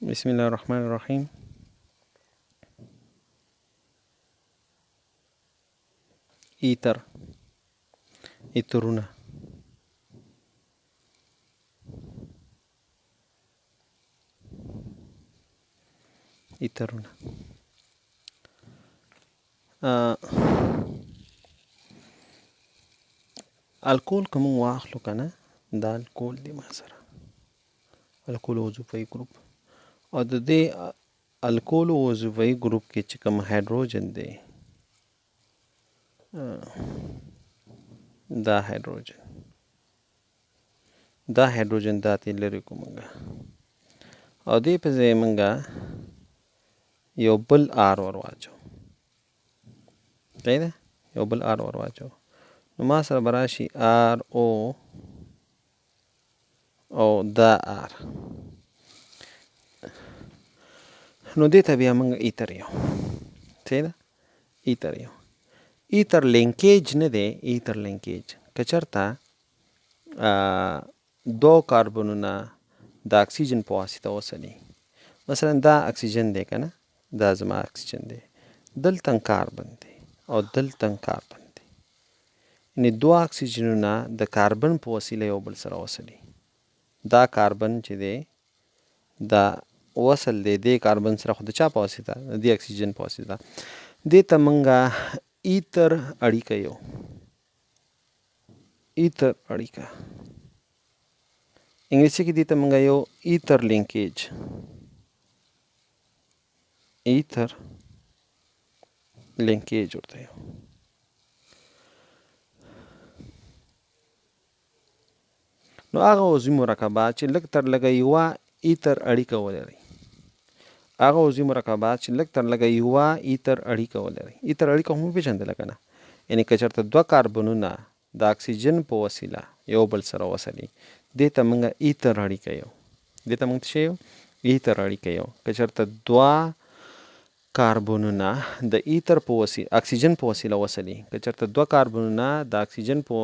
بسم الله الرحمن الرحیم. ایتر، ایترونه، ایترونه. الکول که مونږ واخلو که نه، دا الکول دی ما سره، الکول وظیفوي ګروپ. او د دې الکول وظیفوي ګروپ کې چې کوم هایدروجن دی، دا هایدروجن دا تی لري کو مونږه، او دې په ځای مونږه یو بل آر ور واچو. صحیح ده؟ یو بل آر ور واچو. نو ما سره به راشي آر او دا آر. نو دې ته بیا مونږ ایتر یو. صحیح ده؟ ایتر یو. ایتر لینکیج نه دی، ایتر لینکیج که چېرته دو کاربنونه د اکسیجن په واسطه وصلي. مثلا دا اکسیجن دی که نه، دا زما اکسیجن دی، دلته کاربن دی او دلته کاربن دی، یعنې دوه اکسیجنونه د کاربن په وسیله یو بل سره وصلي. دا کاربن چې دی دا وصل دی دې کاربن سره، خو د چا په واسطه؟ د دې اکسیجن په واسطه. دې ته مونږه ایتر اړیکه یو، ایتر اړیکه. انګلیسي کې دې ته مونږه یو ایتر لینکیج، ایتر لینکیج ورته یو. نو هغه عضوي مرکبات چې لږ تر لږه یوه ایتر اړیکه ولري، هغه عضوي مرکبات چې لږ تر لږه یوه ایتر اړیکه ولري. ایتر اړیکه هم وپېژندله که نه، یعنې که چېرته دوه کاربنونه د اکسیجن په وسیله یو بل سره وصلي، دې ته مونږه ایتر اړیکه یو. دې ته مونږ څه یو؟ ایتر اړیکه یو. که چېرته دوه کاربنونه د ایتر په وسیله اکسیجن په وسیله وصلي، که چېرته دوه کاربنونه د اکسیجن په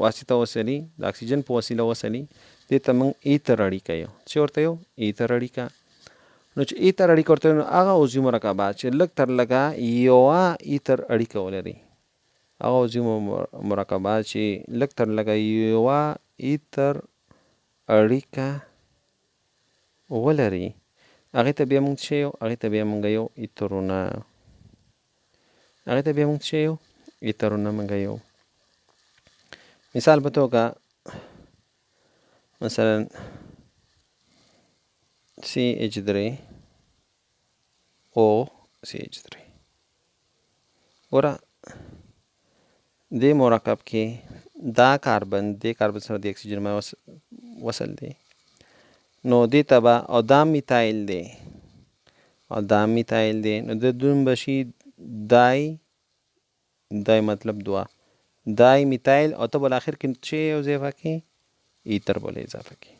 واسطه وصلي، د اکسیجن په وسیله وصلي، دې ته مونږ ایتر اړیکه یو. څه ورته یو؟ ایتر اړیکه. نو چې ایتر اړیکه ورته نو هغه عضوي مرکبات چې لږ تر لږه یوه ایتر اړیکه ولري، هغه عضوي مرکبات چې لږ تر لږه یوه ایتر اړیکه ولري، هغې ته بیا مونږ څه یو؟ هغې ته بیا مونږ یو ایترونه، هغې ته بیا مونږ څه یو؟ ایترونه مونږ یو. مثال په توګه مثلا CH3 او CH3 ګوره دې مرکب کې دا کاربن دې کاربن سره د اکسیجن وصل دی، نو دې ته به او دا میتایل دی او دا میتایل دی، نو د دوم به شي دای مطلب دوه دای میتایل، او ته بل آخر کې څه یو اضافه کې؟ ایتر بل اضافه کې،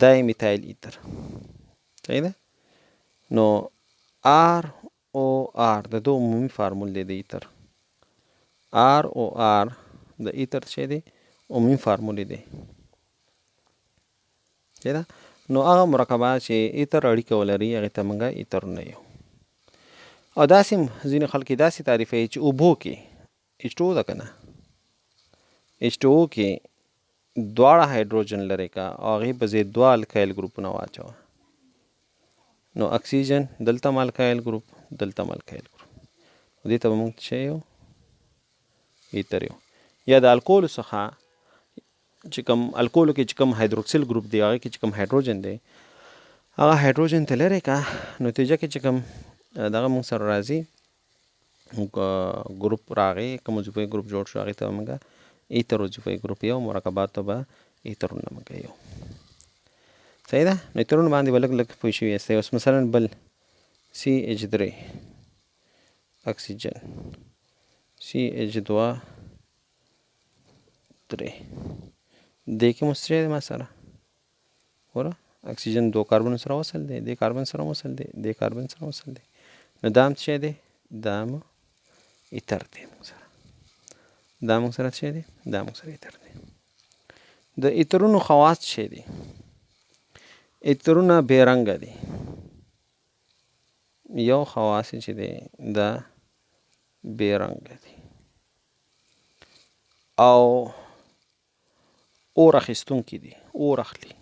دای میتایل ایتر. صحیح ده؟ نو آر او آر د دو عمومي فارمول دی د ایتر. آر او آر د ایتر څه دی؟ عمومي فارمول دی. صحیح ده؟ نو هغه مرکبات چې ایتر اړیکه ولري هغې ته مونږه ایترونه یو. او داسې ځینې خلک داسې تعریفوي چې اوبو کې H2O ده که نه، H2O کې دواړه هایدروجن لري که او هغې په ځای دوه الکایل ګروپونه واچوه، نو اکسیجن دلته هم الکایل ګروپ، دلته هم الکایل ګروپ، دې ته به مونږ څه یو؟ ایتر یو. یا د الکولو څخه چې کوم الکولو کې چې کوم هایدروکسیل ګروپ دی، هغې کې چې کوم هایدروجن دی، هغه هایدروجن ته لرې که، نتیجه کې چې کوم دغه مونږ سره راځي ګروپ راغی، کوم وظیفوي ګروپ جوړ شو، هغې ته به مونږه ایتر وظیفوي ګروپ یو، مرکباتو ته به ایترونه مونږه یو. صحیح ده؟ نو ایترونه باندې به لږ لږ پوه شوي یاستئ. اوس مثلا بل CH3 اکسیجن، CH2 3، دې کې مو څه دی ما سره؟ ګوره اکسیجن دو کاربن سره وصل دی، دې کاربن سره وصل دی، دې کاربن سره وصل دی، نو دا هم څه دی؟ دا هم ایتر دی مونږ سره. دا مونږ سره څه دی؟ دا مونږ سره ایتر دی. د ایترونو خواص څه دي؟ ایترونه بې رنګه دي. یو خواص چې دی دا بې رنګه دي او اور اخیستونکي دي، اور اخلي.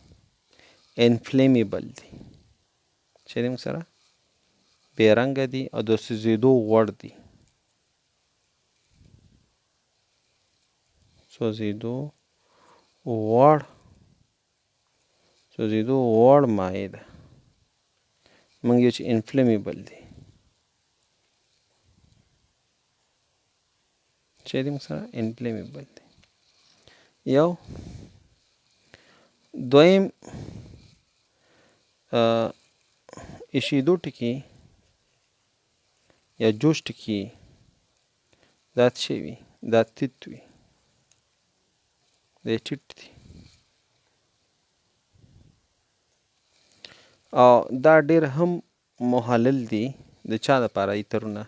انفلیمیبل دي چې دی موږ سره بې رنګه دي او د سوځېدو وړ دي. سوځېدو وړ مایع ده. موږ یو چې انفلیمیبل دی چې دی موږ سره انفلیمیبل دی. یو دویم ایشېدو ټکي یا جوش ټکي دا څه وي؟ دا تیت وي، دا ټیټ دي او دا ډېر هم محلل دي. د چا دپاره ایترونه؟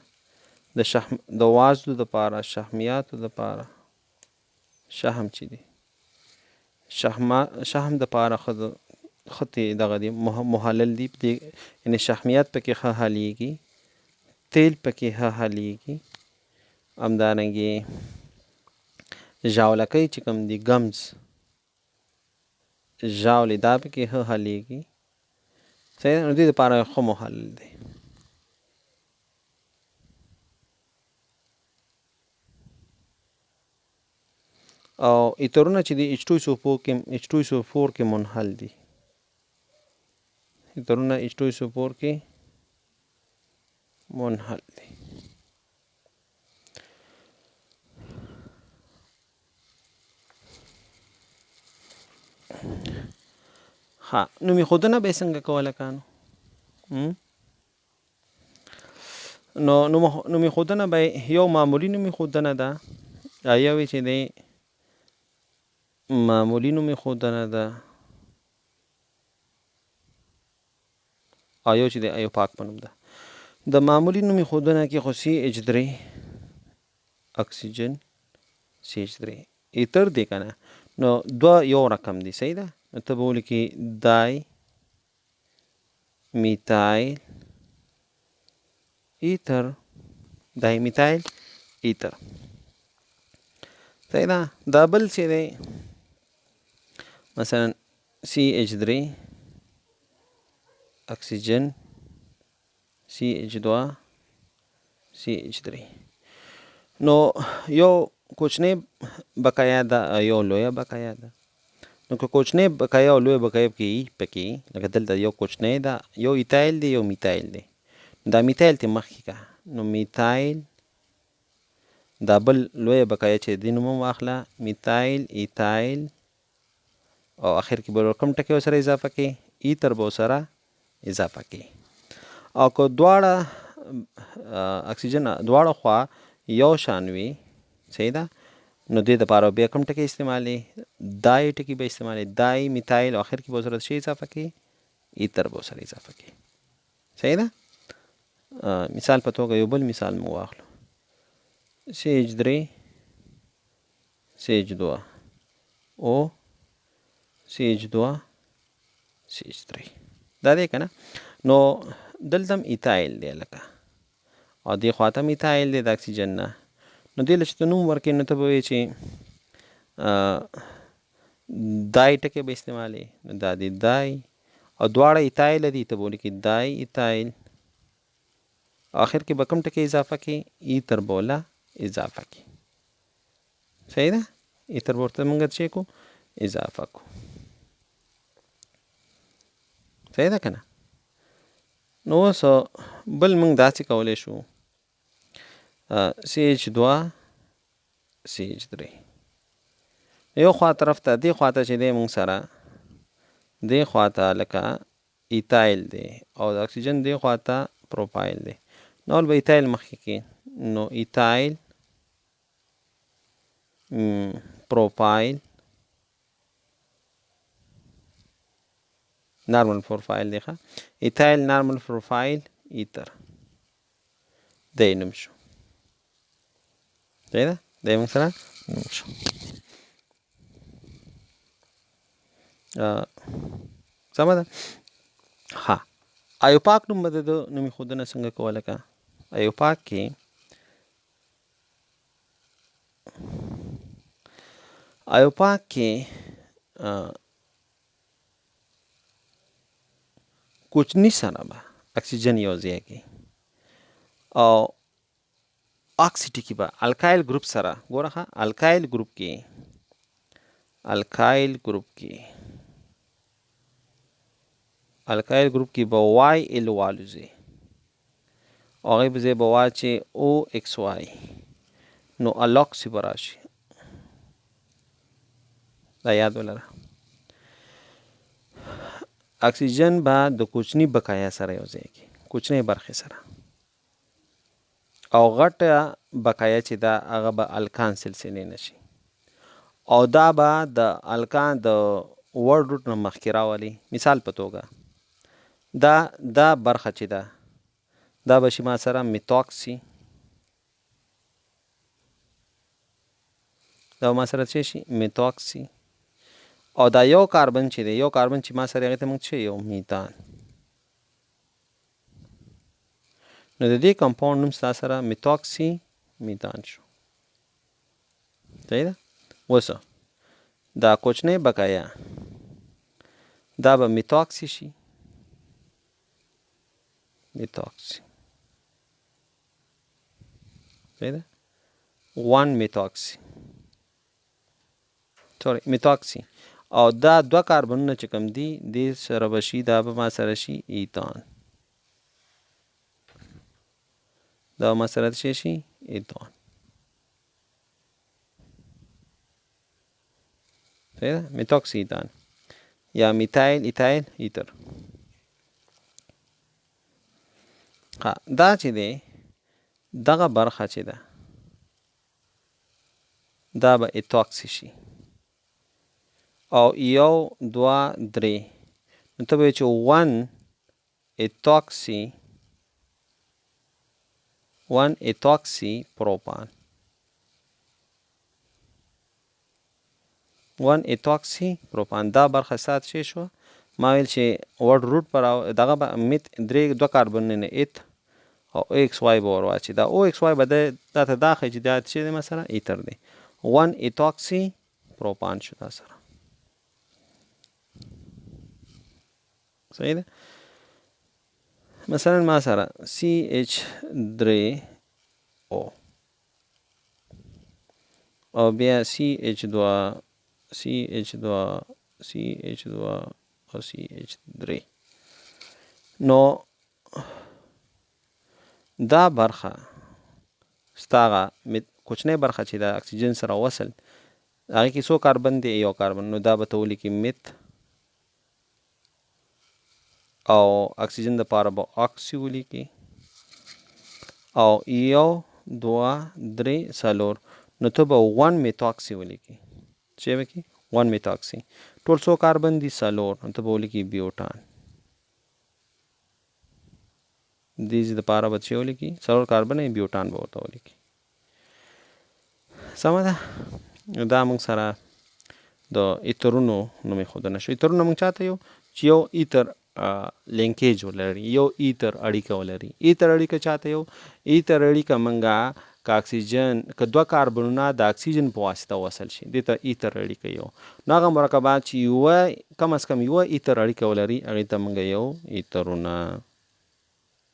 د وازدو دپاره، شحمیاتو دپاره. شحم چې دی شحم دپاره ښه دغه دی محلل دي. یعنې شحمیات پکې ښه حلیږي، تیل پکې ښه حلیږي. همدارنګې ژاولکۍ چې کوم دي ګمز ژاولې دا پکې ښه حلیږي. صحیح نو دې دپاره ښه محلل دی. او ایترونه چې دي H2SO4 کې منحل دي. ایترونه H2SO4 کې منحل دي. ها نومې ښودنه به یې څنګه کوله کانو؟ نو نومې ښودنه به یو معمولي نومې ښودنه ده، یو یې چې دی معمولي نومې ښودنه ده او یو چې دی ایو پاک په نوم ده. د معمولي نومې ښودنه کې خو CH3 اکسیجن CH3 ایتر دی که نه، نو دوه یو رقم دی. صحیح ده؟ نو ته به ولیکې دای میتایل ایتر، دای میتایل ایتر. صحیح ده؟ دا بل چې دی مثلا CH3 اکسیجن CH2 CH3. نو یو کوچنی بقایا ده، یو لویه بقایا ده. نو که کوچنی بقایا او لویه بقایا پکې لکه دلته یو کوچنی ده، یو ایتایل دی یو میتایل دی. دا میتایل ته مخکې که، نو میتایل دا بل لویه بقایا چې دی نوم هم واخله میتایل ایتایل او اخر کې به کوم ټکی ورسره اضافه کې؟ ایتر به ورسره اضافه کې. او که دواړه اکسیجن دواړه خوا یو شان وي، صحیح ده، نو دې دپاره بیا کوم ټکی استعمالي؟ دای ټکي به استعمالي، دای میتایل او اخر کې به ورسره څه اضافه کې؟ ایتر به ورسره اضافه کې. صحیح ده؟ مثال په توګه یو بل مثال مو واخلو CH3 CH2 او CH2 CH3 دا دی که نه. نو دلته هم ایتایل دی لکه او دې خواته هم ایتایل دی د اکسیجن نه. نو دې له چې ته نوم ورکړې نو ته به وایې چې دای ټکی به استعمالي، نو دا دی دای او دواړه ایتایل دي، ته به ولیکې دای ایتایل. آخر کې به کوم ټکی اضافه کې؟ ایتر به وله اضافه کې. صحیح ده؟ ایتر به ورته موږ څه کو؟ اضافه کو. صحیح ده که نه؟ نو اوس بل موږ داسې کولی شو CH2 CH3 یو خوا طرف ته دې خوا ته چې دی موږ سره دې خوا ته لکه ایتایل دی او د اکسیجن دې خوا ته پروپایل دی. نو به ایتایل مخکې کې، نو ایتایل پروپایل نارمل پروفایل دی ښه، ایتایل نارمل پروفایل ایتر دی نوم شو. صحیح ده؟ دی موږ سره نوم شو. سمه ده. ها ایوپاک نوم به د نوم ایښودنه څنګه کوله که ایوپاک کې کوچني سره به اکسیجن یو ځای کې او اکسیټي کې به الکایل ګروپ سره ګوره ښه الکایل ګروپ کې به وای ال والوځي او هغې په ځای به واچې او ایکس وای نو الوکسي به راشي. دا یاد ولره اکسیجن به د کوچني بقایا سره یو ځای کې کوچنۍ برخې سره او غټه بقایا چې دا هغه به الکان سلسلې نشي او دا به د الکان د ورډ روټ نه مخکې راولي. مثال په توګه دا برخه چې ده دا به شي ما سره میتاکسي دا ما سره څه شي میتاکسي او دا یو کاربن چې دی ما سره هغې ته موږ څه یو میتان نو د دې کمپاوند نوم ستا سره میتاکسي میتان شو. صحیح ده. اوس دا کوچنۍ بقایا دا به میتاکسي شي میتاکسي صحیح ده 1 میتاکسي او دا دوه کاربنونه چې کوم دي دې سره به شي دا به ما سره شي ایتان دا ما سره شي ایتان صحیح ده میتاکسي ایتان یا میتایل ایتایل ایتر. دا چې دی دغه برخه چې ده دا به ایتاکسي شي او یو دوه درې نو ته به چې 1 ایتاکسي پروپان 1 ایتاکسي پروپان دا برخه سات شي شو ما ویل چې ورډ روټ پر دغه به میت دوه کاربن نه ایت او ایکس وای به ور واچي دا او ایکس وای به دا ته دا ښیي چې دا څه دی مثلا ایتر دی 1 ایتاکسي پروپان شو دا سره. صحیح ده. مثلا ما سره CH3O او بیا CH2 او CH3 نو دا برخه ستاغه کوچنۍ برخه چې د اکسیجن سره وصل هغې کې څو کاربن دی یو کاربن نو دا به ته ولیکې میت او اکسیجن د پاره به اکسي ولیکي او یو دوه درې څلور نو ته به 1 میتاکسي ولیکي چې به کې 1 میتاکسي ټول څو کاربن دي څلور نو ته به ولیکي بیوټان دې د پاره به چې ولیکي څلور کاربن یې بیوټان به ورته ولیکي. سمه ده. دا موږ سره د ایترونو نوم ایښودنه شو. ایترونه موږ چاته یو چې یو ایتر لینکیج ولري یو ایتر اړیکه ولري. ایتر اړیکه چاته یو ایتر اړیکه منګه که اکسیجن که دوه کاربنونه د اکسیجن په واسطه وصل شي دې ته ایتر اړیکه یو نو هغه مرکبات چې یوه کم از کم یوه ایتر اړیکه ولري هغې ته موږ یو ایترونه